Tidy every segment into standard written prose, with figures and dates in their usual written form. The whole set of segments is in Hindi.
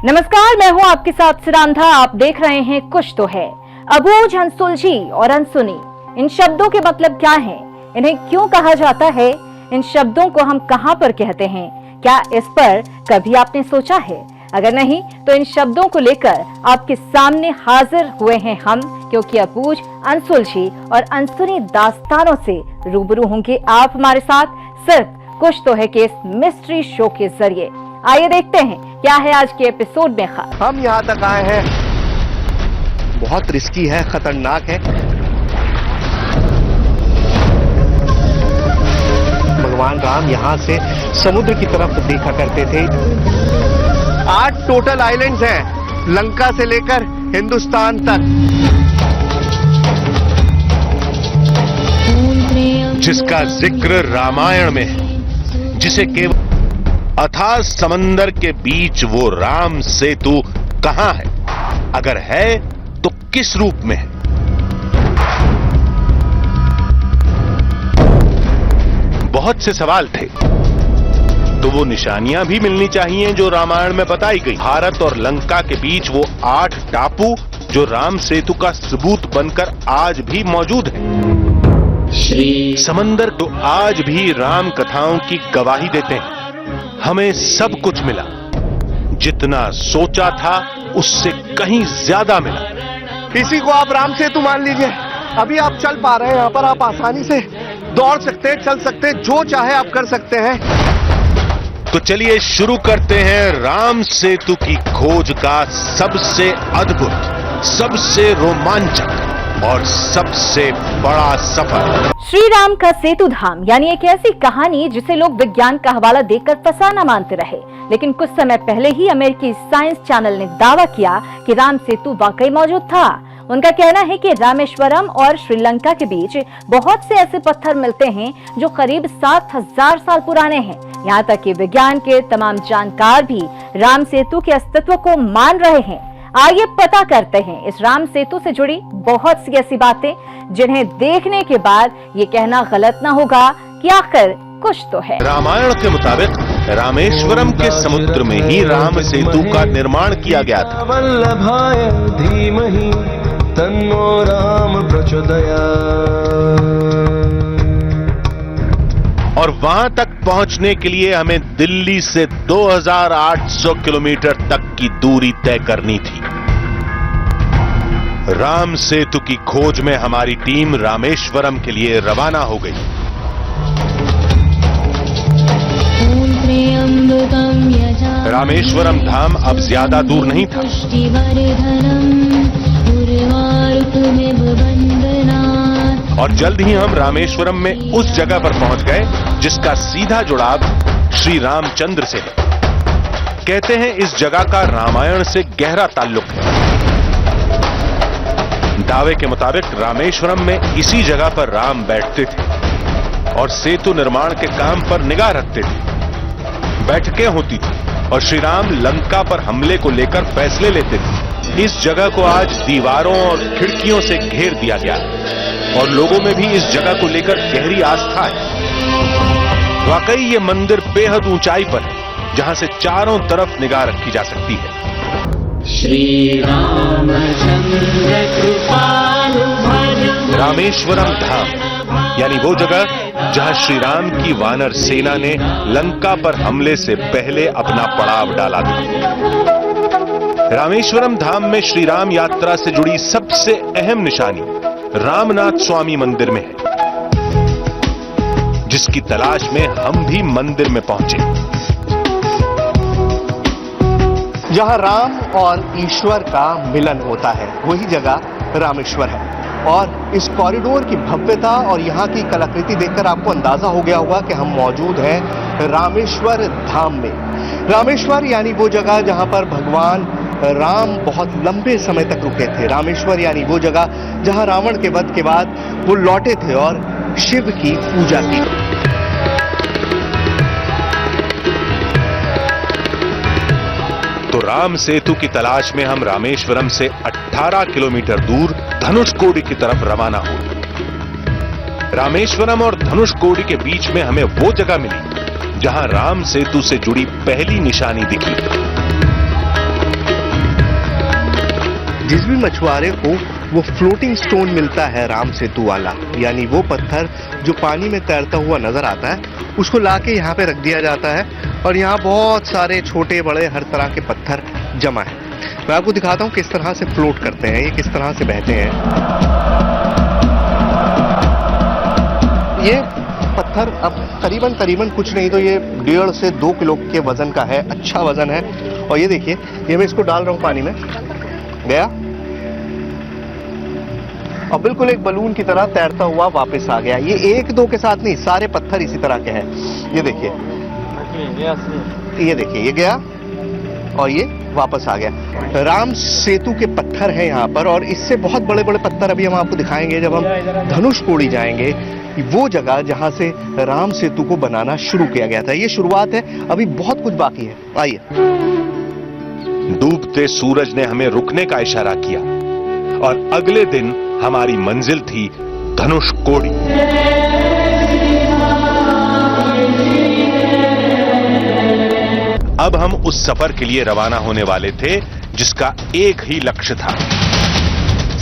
नमस्कार, मैं हूं आपके साथ सिरांधा। आप देख रहे हैं कुछ तो है। अबूझ, अनसुलझी और अनसुनी, इन शब्दों के मतलब क्या हैं? इन्हें क्यों कहा जाता है? इन शब्दों को हम कहां पर कहते हैं? क्या इस पर कभी आपने सोचा है? अगर नहीं तो इन शब्दों को लेकर आपके सामने हाजिर हुए हैं हम, क्योंकि अबूझ, अनसुलझी और अनसुनी दास्तानों से रूबरू होंगे आप हमारे साथ सिर्फ कुछ तो है के इस मिस्ट्री शो के जरिए। आइए देखते हैं क्या है आज के एपिसोड में खास। हम यहाँ तक आए हैं, बहुत रिस्की है, खतरनाक है। भगवान राम यहाँ से समुद्र की तरफ देखा करते थे। 8 टोटल आइलैंड्स हैं, लंका से लेकर हिंदुस्तान तक। जिसका जिक्र रामायण में है, जिसे केवल अथाह समंदर के बीच वो राम सेतु कहां है? अगर है तो किस रूप में है? बहुत से सवाल थे, तो वो निशानियां भी मिलनी चाहिए जो रामायण में बताई गई। भारत और लंका के बीच वो 8 टापू जो राम सेतु का सबूत बनकर आज भी मौजूद है। समंदर तो आज भी राम कथाओं की गवाही देते हैं। हमें सब कुछ मिला, जितना सोचा था उससे कहीं ज्यादा मिला। इसी को आप राम सेतु मान लीजिए। अभी आप चल पा रहे हैं, यहाँ पर आप आसानी से दौड़ सकते हैं, चल सकते हैं, जो चाहे आप कर सकते हैं। तो चलिए शुरू करते हैं राम सेतु की खोज का सबसे अद्भुत, सबसे रोमांचक और सबसे बड़ा सफर। श्री राम का सेतु धाम यानी एक ऐसी कहानी जिसे लोग विज्ञान का हवाला देकर फसाना मानते रहे, लेकिन कुछ समय पहले ही अमेरिकी साइंस चैनल ने दावा किया कि राम सेतु वाकई मौजूद था। उनका कहना है कि रामेश्वरम और श्रीलंका के बीच बहुत से ऐसे पत्थर मिलते हैं जो करीब 7000 साल पुराने हैं। यहाँ तक कि विज्ञान के तमाम जानकार भी राम सेतु के अस्तित्व को मान रहे हैं। आइए पता करते हैं इस राम सेतु से जुड़ी बहुत सी ऐसी बातें जिन्हें देखने के बाद ये कहना गलत ना होगा कि आखिर कुछ तो है। रामायण के मुताबिक रामेश्वरम के समुद्र में ही राम सेतु का निर्माण किया गया था। वल्लभाय धीमहि तन्नो राम प्रचोदयात्। और वहां तक पहुंचने के लिए हमें दिल्ली से 2800 किलोमीटर तक की दूरी तय करनी थी। राम सेतु की खोज में हमारी टीम रामेश्वरम के लिए रवाना हो गई। रामेश्वरम धाम अब ज्यादा दूर नहीं था। और जल्द ही हम रामेश्वरम में उस जगह पर पहुंच गए जिसका सीधा जुड़ाव श्री रामचंद्र से है। कहते हैं इस जगह का रामायण से गहरा ताल्लुक है। दावे के मुताबिक रामेश्वरम में इसी जगह पर राम बैठते थे और सेतु निर्माण के काम पर निगाह रखते थे। बैठकें होती थी और श्री राम लंका पर हमले को लेकर फैसले लेते थे। इस जगह को आज दीवारों और खिड़कियों से घेर दिया गया और लोगों में भी इस जगह को लेकर गहरी आस्था है। वाकई ये मंदिर बेहद ऊंचाई पर है, जहां से चारों तरफ निगाह रखी जा सकती है। श्री रामचंद्र कृपालु भज। रामेश्वरम धाम यानी वो जगह जहां श्री राम की वानर सेना ने लंका पर हमले से पहले अपना पड़ाव डाला था। रामेश्वरम धाम में श्री राम यात्रा से जुड़ी सबसे अहम निशानी रामनाथ स्वामी मंदिर में है, जिसकी तलाश में हम भी मंदिर में पहुंचे। जहां राम और ईश्वर का मिलन होता है, वही जगह रामेश्वर है। और इस कॉरिडोर की भव्यता और यहाँ की कलाकृति देखकर आपको अंदाजा हो गया होगा कि हम मौजूद हैं रामेश्वर धाम में। रामेश्वर यानी वो जगह जहां पर भगवान राम बहुत लंबे समय तक रुके थे। रामेश्वर यानी वो जगह जहां रावण के वध के बाद वो लौटे थे और शिव की पूजा की। तो राम सेतु की तलाश में हम रामेश्वरम से 18 किलोमीटर दूर धनुषकोडी की तरफ रवाना हुए। रामेश्वरम और धनुषकोडी के बीच में हमें वो जगह मिली जहां राम सेतु से जुड़ी पहली निशानी दिखी। जिस भी मछुआरे को वो फ्लोटिंग स्टोन मिलता है राम सेतु वाला, यानी वो पत्थर जो पानी में तैरता हुआ नजर आता है, उसको लाके यहाँ पे रख दिया जाता है और यहाँ बहुत सारे छोटे बड़े हर तरह के पत्थर जमा है। मैं आपको दिखाता हूँ किस तरह से फ्लोट करते हैं, ये किस तरह से बहते हैं। ये पत्थर अब करीबन कुछ नहीं तो ये 1.5 से 2 किलो के वजन का है, अच्छा वजन है। और ये देखिए, ये मैं इसको डाल रहा हूँ पानी में, गया और बिल्कुल एक बलून की तरह तैरता हुआ वापस आ गया। ये 1-2 के साथ नहीं, सारे पत्थर इसी तरह के हैं। ये देखिए, ये देखिए, ये गया और ये वापस आ गया। राम सेतु के पत्थर हैं यहाँ पर, और इससे बहुत बड़े बड़े पत्थर अभी हम आपको दिखाएंगे जब हम धनुषकोडी जाएंगे, वो जगह जहां से राम सेतु को बनाना शुरू किया गया था। ये शुरुआत है, अभी बहुत कुछ बाकी है। आइए। डूबते सूरज ने हमें रुकने का इशारा किया और अगले दिन हमारी मंजिल थी धनुषकोडी। अब हम उस सफर के लिए रवाना होने वाले थे जिसका एक ही लक्ष्य था,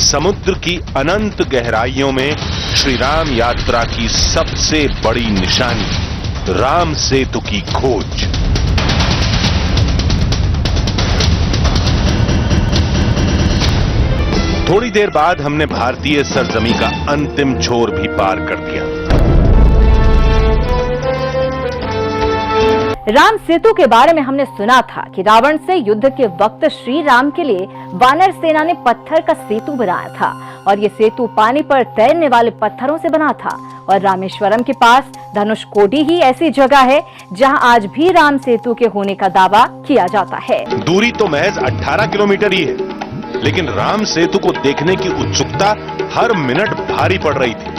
समुद्र की अनंत गहराइयों में श्री राम यात्रा की सबसे बड़ी निशानी राम सेतु की खोज। थोड़ी देर बाद हमने भारतीय सरजमी का अंतिम छोर भी पार कर दिया। राम सेतु के बारे में हमने सुना था कि रावण से युद्ध के वक्त श्री राम के लिए वानर सेना ने पत्थर का सेतु बनाया था और ये सेतु पानी पर तैरने वाले पत्थरों से बना था। और रामेश्वरम के पास धनुषकोडी ही ऐसी जगह है जहां आज भी राम सेतु के होने का दावा किया जाता है। दूरी तो महज 18 किलोमीटर ही है, लेकिन राम सेतु को देखने की उत्सुकता हर मिनट भारी पड़ रही थी।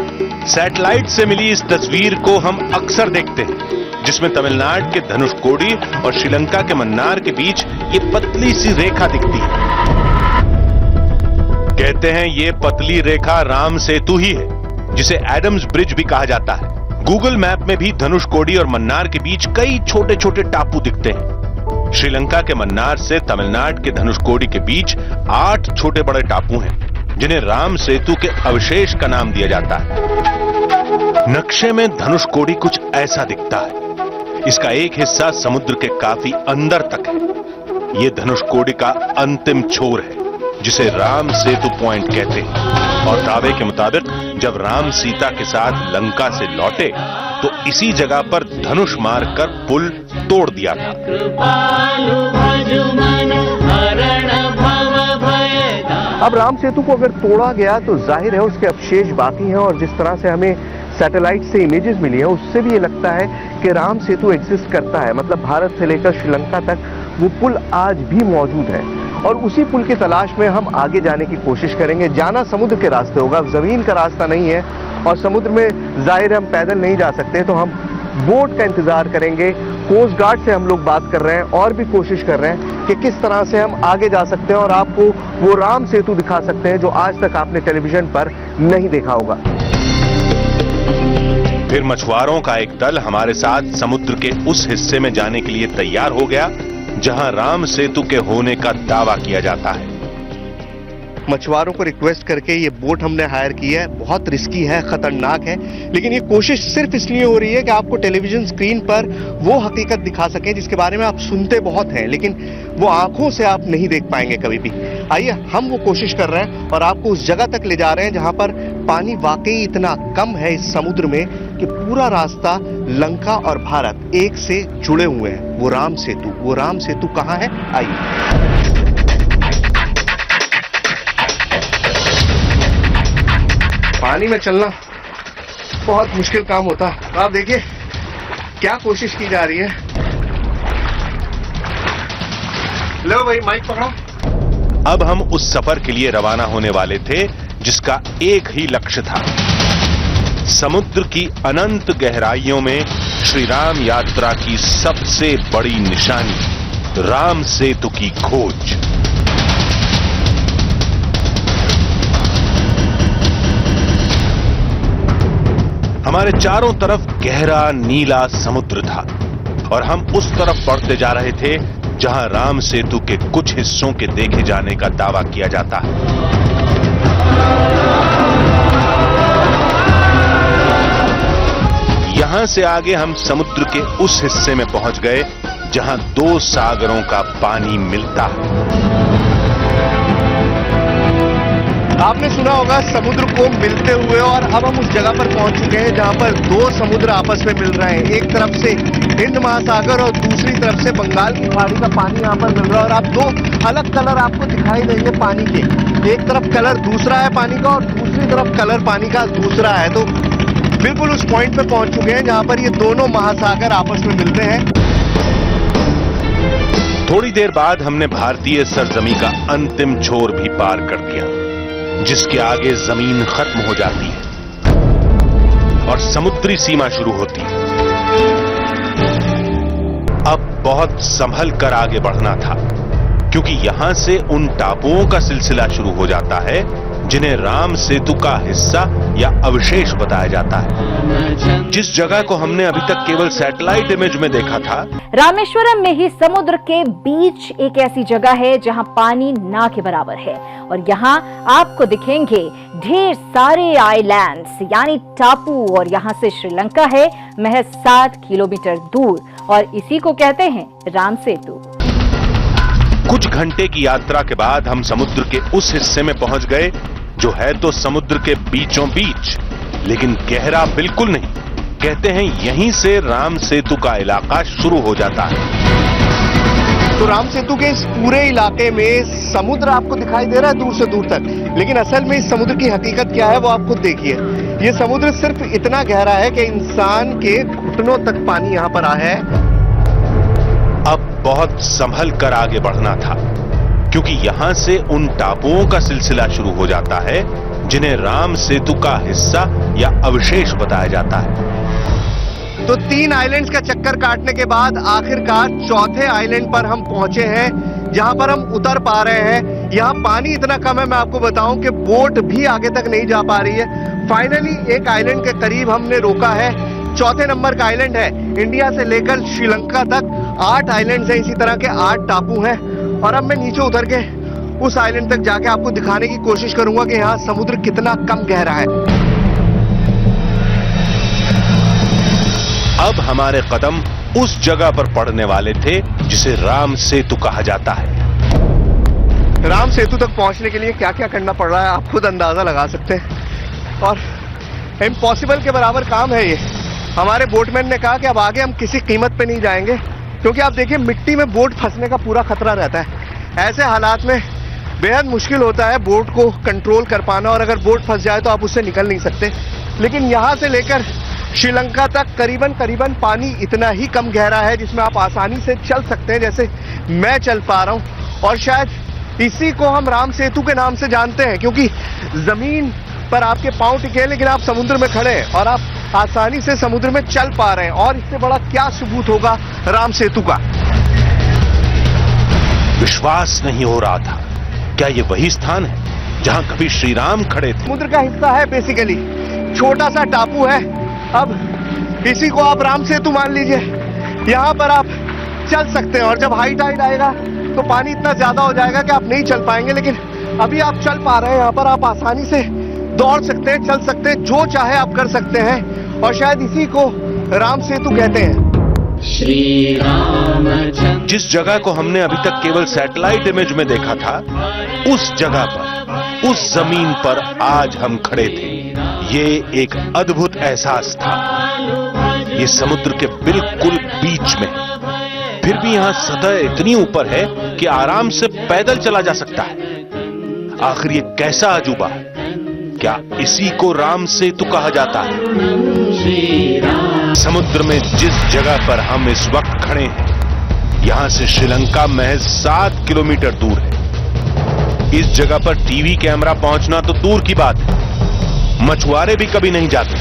सैटेलाइट से मिली इस तस्वीर को हम अक्सर देखते हैं, जिसमें तमिलनाडु के धनुषकोडी और श्रीलंका के मन्नार के बीच ये पतली सी रेखा दिखती है। कहते हैं ये पतली रेखा राम सेतु ही है, जिसे एडम्स ब्रिज भी कहा जाता है। गूगल मैप में भी धनुषकोडी और मन्नार के बीच कई छोटे छोटे टापू दिखते हैं। श्रीलंका के मन्नार से तमिलनाडु के धनुषकोडी के बीच 8 छोटे बड़े टापू हैं, जिन्हें राम सेतु के अवशेष का नाम दिया जाता है। नक्शे में धनुषकोडी कुछ ऐसा दिखता है। इसका एक हिस्सा समुद्र के काफी अंदर तक है। ये धनुषकोडी का अंतिम छोर है, जिसे राम सेतु पॉइंट कहते हैं। और दावे के मुताबिक जब राम सीता के साथ लंका से लौटे तो इसी जगह पर धनुष मारकर पुल तोड़ दिया था। अब राम सेतु को अगर तोड़ा गया तो जाहिर है उसके अवशेष बाकी हैं, और जिस तरह से हमें सैटेलाइट से इमेजेस मिली है उससे भी ये लगता है कि राम सेतु एग्जिस्ट करता है। मतलब भारत से लेकर श्रीलंका तक वो पुल आज भी मौजूद है, और उसी पुल की तलाश में हम आगे जाने की कोशिश करेंगे। जाना समुद्र के रास्ते होगा, जमीन का रास्ता नहीं है, और समुद्र में जाहिर हम पैदल नहीं जा सकते, तो हम बोट का इंतजार करेंगे। कोस्ट गार्ड से हम लोग बात कर रहे हैं और भी कोशिश कर रहे हैं कि किस तरह से हम आगे जा सकते हैं और आपको वो राम सेतु दिखा सकते हैं जो आज तक आपने टेलीविजन पर नहीं देखा होगा। फिर मछुआरों का एक दल हमारे साथ समुद्र के उस हिस्से में जाने के लिए तैयार हो गया जहां राम सेतु के होने का दावा किया जाता है। मछुआरों को रिक्वेस्ट करके ये बोट हमने हायर की है। बहुत रिस्की है, खतरनाक है, लेकिन ये कोशिश सिर्फ इसलिए हो रही है कि आपको टेलीविजन स्क्रीन पर वो हकीकत दिखा सकें जिसके बारे में आप सुनते बहुत हैं, लेकिन वो आंखों से आप नहीं देख पाएंगे कभी भी। आइए, हम वो कोशिश कर रहे हैं और आपको उस जगह तक ले जा रहे हैं जहां पर पानी वाकई इतना कम है इस समुद्र में कि पूरा रास्ता लंका और भारत एक से जुड़े हुए हैं। वो राम सेतु कहां है? आइए। पानी में चलना बहुत मुश्किल काम होता है। आप देखिए क्या कोशिश की जा रही है। लो भाई, माइक पकड़ो। अब हम उस सफर के लिए रवाना होने वाले थे जिसका एक ही लक्ष्य था, समुद्र की अनंत गहराइयों में श्री राम यात्रा की सबसे बड़ी निशानी राम सेतु की खोज। हमारे चारों तरफ गहरा नीला समुद्र था और हम उस तरफ बढ़ते जा रहे थे जहां राम सेतु के कुछ हिस्सों के देखे जाने का दावा किया जाता है। यहां से आगे हम समुद्र के उस हिस्से में पहुंच गए जहां दो सागरों का पानी मिलता है। आपने सुना होगा समुद्र को मिलते हुए, और अब हम उस जगह पर पहुंच चुके हैं जहां पर दो समुद्र आपस में मिल रहे हैं। एक तरफ से हिंद महासागर और दूसरी तरफ से बंगाल की खाड़ी का पानी यहां पर मिल रहा है। और आप दो अलग कलर आपको दिखाई देंगे पानी के, एक तरफ कलर दूसरा है पानी का और दूसरी तरफ कलर पानी का दूसरा है। तो बिल्कुल उस पॉइंट पे पहुंच चुके हैं जहां पर ये दोनों महासागर आपस में मिलते हैं। थोड़ी देर बाद हमने भारतीय सरजमी का अंतिम छोर भी पार कर दिया, जिसके आगे जमीन खत्म हो जाती है और समुद्री सीमा शुरू होती है। अब बहुत संभल कर आगे बढ़ना था, क्योंकि यहां से उन टापुओं का सिलसिला शुरू हो जाता है जिन्हें राम सेतु का हिस्सा या अवशेष बताया जाता है। जिस जगह को हमने अभी तक केवल सैटेलाइट इमेज में देखा था, रामेश्वरम में ही समुद्र के बीच एक ऐसी जगह है जहां पानी ना के बराबर है, और यहाँ आपको दिखेंगे ढेर सारे आइलैंड्स यानी टापू, और यहाँ से श्रीलंका है महज 7 किलोमीटर दूर, और इसी को कहते हैं राम सेतु। कुछ घंटे की यात्रा के बाद हम समुद्र के उस हिस्से में पहुंच गए जो है तो समुद्र के बीचों बीच, लेकिन गहरा बिल्कुल नहीं। कहते हैं यहीं से राम सेतु का इलाका शुरू हो जाता है। तो राम सेतु के इस पूरे इलाके में समुद्र आपको दिखाई दे रहा है दूर से दूर तक, लेकिन असल में इस समुद्र की हकीकत क्या है वो आप खुद देखिए। ये समुद्र सिर्फ इतना गहरा है कि इंसान के घुटनों तक पानी यहाँ पर आया है। अब बहुत संभल कर आगे बढ़ना था, क्योंकि यहां से उन टापुओं का सिलसिला शुरू हो जाता है जिन्हें राम सेतु का हिस्सा या अवशेष बताया जाता है। तो 3 आइलैंड्स का चक्कर काटने के बाद आखिरकार चौथे आइलैंड पर हम पहुंचे हैं, जहां पर हम उतर पा रहे हैं। यहाँ पानी इतना कम है, मैं आपको बताऊं कि बोट भी आगे तक नहीं जा पा रही है। फाइनली एक आइलैंड के करीब हमने रोका है, चौथे नंबर का आइलैंड है। इंडिया से लेकर श्रीलंका तक 8 आइलैंड्स हैं, इसी तरह के 8 टापू हैं। और अब मैं नीचे उतर के उस आइलैंड तक जाके आपको दिखाने की कोशिश करूंगा कि यहाँ समुद्र कितना कम गहरा है। अब हमारे कदम उस जगह पर पड़ने वाले थे जिसे राम सेतु कहा जाता है। राम सेतु तक पहुंचने के लिए क्या क्या करना पड़ रहा है आप खुद अंदाजा लगा सकते हैं, और इम्पॉसिबल के बराबर काम है ये। हमारे बोटमैन ने कहा कि अब आगे हम किसी कीमत पे नहीं जाएंगे, क्योंकि आप देखिए मिट्टी में बोट फंसने का पूरा खतरा रहता है। ऐसे हालात में बेहद मुश्किल होता है बोट को कंट्रोल कर पाना, और अगर बोट फंस जाए तो आप उससे निकल नहीं सकते। लेकिन यहाँ से लेकर श्रीलंका तक करीबन पानी इतना ही कम गहरा है जिसमें आप आसानी से चल सकते हैं, जैसे मैं चल पा रहा हूँ। और शायद इसी को हम राम सेतु के नाम से जानते हैं, क्योंकि जमीन पर आपके पांव टिके लेकिन आप समुद्र में खड़े हैं और आप आसानी से समुद्र में चल पा रहे हैं। और इससे बड़ा क्या सबूत होगा राम सेतु का। विश्वास नहीं हो रहा था, क्या ये वही स्थान है जहां कभी श्री राम खड़े थे? समुद्र का हिस्सा है बेसिकली, छोटा सा टापू है। अब इसी को आप राम सेतु मान लीजिए। यहाँ पर आप चल सकते हैं, और जब हाई टाइड आएगा तो पानी इतना ज्यादा हो जाएगा कि आप नहीं चल पाएंगे, लेकिन अभी आप चल पा रहे हैं। यहाँ पर आप आसानी से दौड़ सकते हैं, चल सकते हैं, जो चाहे आप कर सकते हैं, और शायद इसी को राम सेतु कहते हैं। श्री रामचंद्र। जिस जगह को हमने अभी तक केवल सैटेलाइट इमेज में देखा था, उस जगह पर, उस जमीन पर आज हम खड़े थे। ये एक अद्भुत एहसास था। ये समुद्र के बिल्कुल बीच में, फिर भी यहाँ सतह इतनी ऊपर है कि आराम से पैदल चला जा सकता है। आखिर ये कैसा अजूबा है? क्या इसी को राम सेतु कहा जाता है? समुद्र में जिस जगह पर हम इस वक्त खड़े हैं, यहां से श्रीलंका महज 7 किलोमीटर दूर है। इस जगह पर टीवी कैमरा पहुंचना तो दूर की बात है, मछुआरे भी कभी नहीं जाते।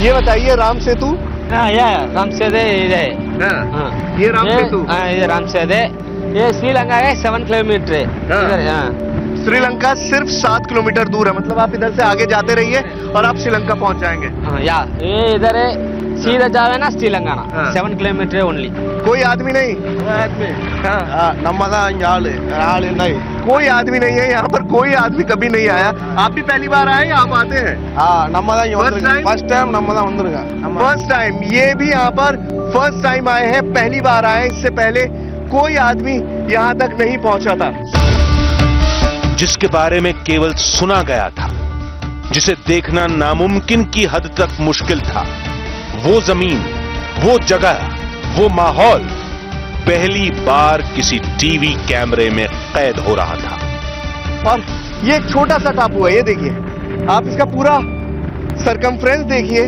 ये बताइए राम सेतु। राम सेतु ಇದೆ ये राम सेतु। ये राम सेतु ये श्रीलंका है 7 किलोमीटर है। श्रीलंका सिर्फ 7 किलोमीटर दूर है, मतलब आप इधर से आगे जाते रहिए और आप श्रीलंका पहुंच जाएंगे। हाँ, या ये इधर है, सीधा जावे ना श्रीलंका ना। हाँ। 7 किलोमीटर ओनली। कोई आदमी नहीं, कोई आदमी नहीं है यहाँ पर, कोई आदमी कभी नहीं आया। आप भी पहली बार आए या आप आते हैं? फर्स्ट टाइम, ये भी यहाँ पर फर्स्ट टाइम आए हैं, पहली बार आए। इससे पहले कोई आदमी यहाँ तक नहीं पहुंचा था। जिसके बारे में केवल सुना गया था, जिसे देखना नामुमकिन की हद तक मुश्किल था, वो जमीन, वो जगह, वो माहौल पहली बार किसी टीवी कैमरे में कैद हो रहा था। और ये एक छोटा सा टापू है, ये देखिए, आप इसका पूरा सरकमफ्रेंस देखिए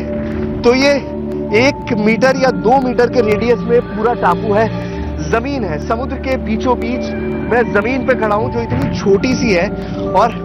तो ये 1 मीटर या 2 मीटर के रेडियस में पूरा टापू है। जमीन है, समुद्र के बीचों बीच मैं जमीन पे खड़ा हूं जो इतनी छोटी सी है, और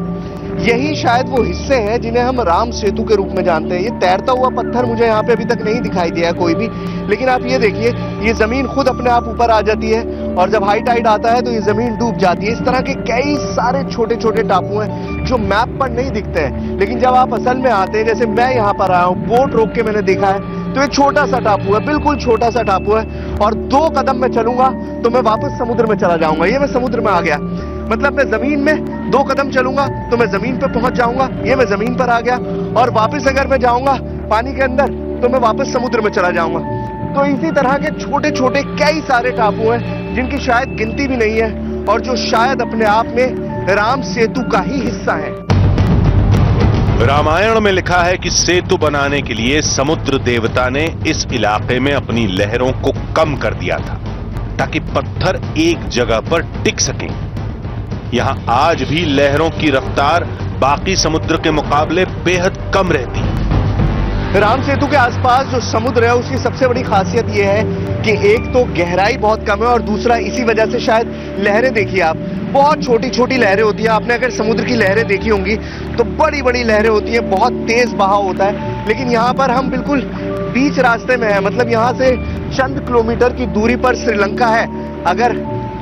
यही शायद वो हिस्से हैं जिन्हें हम राम सेतु के रूप में जानते हैं। ये तैरता हुआ पत्थर मुझे यहाँ पे अभी तक नहीं दिखाई दिया कोई भी, लेकिन आप ये देखिए, ये जमीन खुद अपने आप ऊपर आ जाती है और जब हाई टाइड आता है तो ये जमीन डूब जाती है। इस तरह के कई सारे छोटे छोटे टापू हैं जो मैप पर नहीं दिखते हैं, लेकिन जब आप असल में आते हैं, जैसे मैं यहाँ पर आया हूँ, बोट रोक के मैंने देखा है, तो एक छोटा सा टापू है, बिल्कुल छोटा सा टापू है, और 2 कदम मैं चलूंगा तो मैं वापस समुद्र में चला जाऊंगा। ये मैं समुद्र में आ गया, मतलब मैं जमीन में 2 कदम चलूंगा तो मैं जमीन पे पहुंच जाऊंगा, ये मैं जमीन पर आ गया, और वापस अगर मैं जाऊंगा पानी के अंदर तो मैं वापस समुद्र में चला जाऊंगा। तो इसी तरह के छोटे छोटे कई सारे टापू हैं जिनकी शायद गिनती भी नहीं है, और जो शायद अपने आप में राम सेतु का ही हिस्सा है। रामायण में लिखा है कि सेतु बनाने के लिए समुद्र देवता ने इस इलाके में अपनी लहरों को कम कर दिया था ताकि पत्थर एक जगह पर टिक सकें। यहां आज भी लहरों की रफ्तार बाकी समुद्र के मुकाबले बेहद कम रहती है। राम सेतु के आसपास जो समुद्र है उसकी सबसे बड़ी खासियत यह है कि एक तो गहराई बहुत कम है, और दूसरा इसी वजह से शायद लहरें देखिए आप, बहुत छोटी छोटी लहरें होती हैं। आपने अगर समुद्र की लहरें देखी होंगी तो बड़ी बड़ी लहरें होती हैं, बहुत तेज बहाव होता है, लेकिन यहाँ पर हम बिल्कुल बीच रास्ते में है, मतलब यहाँ से चंद किलोमीटर की दूरी पर श्रीलंका है। अगर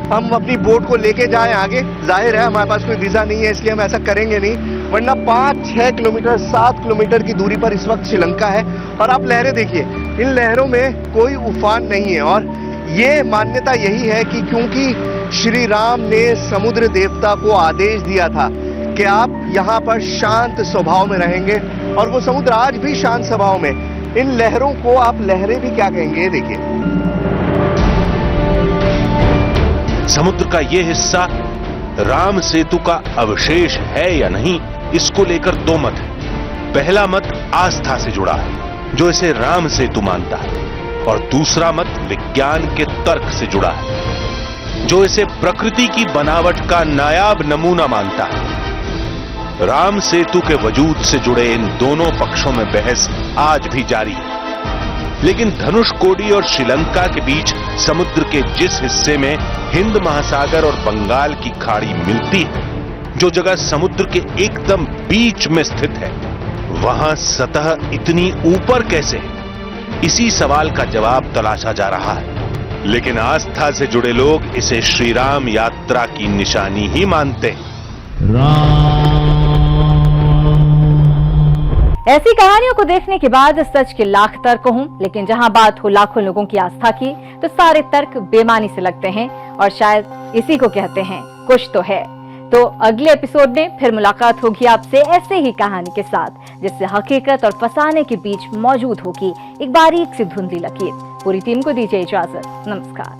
हम अपनी बोट को लेके जाएं आगे, जाहिर है हमारे पास कोई वीजा नहीं है इसलिए हम ऐसा करेंगे नहीं, वरना 5-6 किलोमीटर 7 किलोमीटर की दूरी पर इस वक्त श्रीलंका है। और आप लहरें देखिए, इन लहरों में कोई उफान नहीं है, और ये मान्यता यही है कि क्योंकि श्री राम ने समुद्र देवता को आदेश दिया था कि आप यहाँ पर शांत स्वभाव में रहेंगे, और वो समुद्र आज भी शांत स्वभाव में। इन लहरों को आप लहरें भी क्या कहेंगे, देखिए समुद्र का यह हिस्सा राम सेतु का अवशेष है या नहीं, इसको लेकर 2 मत हैं। पहला मत आस्था से जुड़ा है, जो इसे राम सेतु मानता है, और दूसरा मत विज्ञान के तर्क से जुड़ा है, जो इसे प्रकृति की बनावट का नायाब नमूना मानता है। राम सेतु के वजूद से जुड़े इन दोनों पक्षों में बहस आज भी जारी है, लेकिन धनुषकोडी और श्रीलंका के बीच समुद्र के जिस हिस्से में हिंद महासागर और बंगाल की खाड़ी मिलती है, जो जगह समुद्र के एकदम बीच में स्थित है, वहां सतह इतनी ऊपर कैसे है, इसी सवाल का जवाब तलाशा जा रहा है। लेकिन आस्था से जुड़े लोग इसे श्री राम यात्रा की निशानी ही मानते हैं। ऐसी कहानियों को देखने के बाद सच के लाख तर्क हों, लेकिन जहां बात हो लाखों लोगों की आस्था की, तो सारे तर्क बेमानी से लगते हैं, और शायद इसी को कहते हैं कुछ तो है। तो अगले एपिसोड में फिर मुलाकात होगी आपसे ऐसे ही कहानी के साथ, जिससे हकीकत और फसाने के बीच मौजूद होगी एक बारीक सी धुंधली लकीर। पूरी टीम को दीजिए इजाजत, नमस्कार।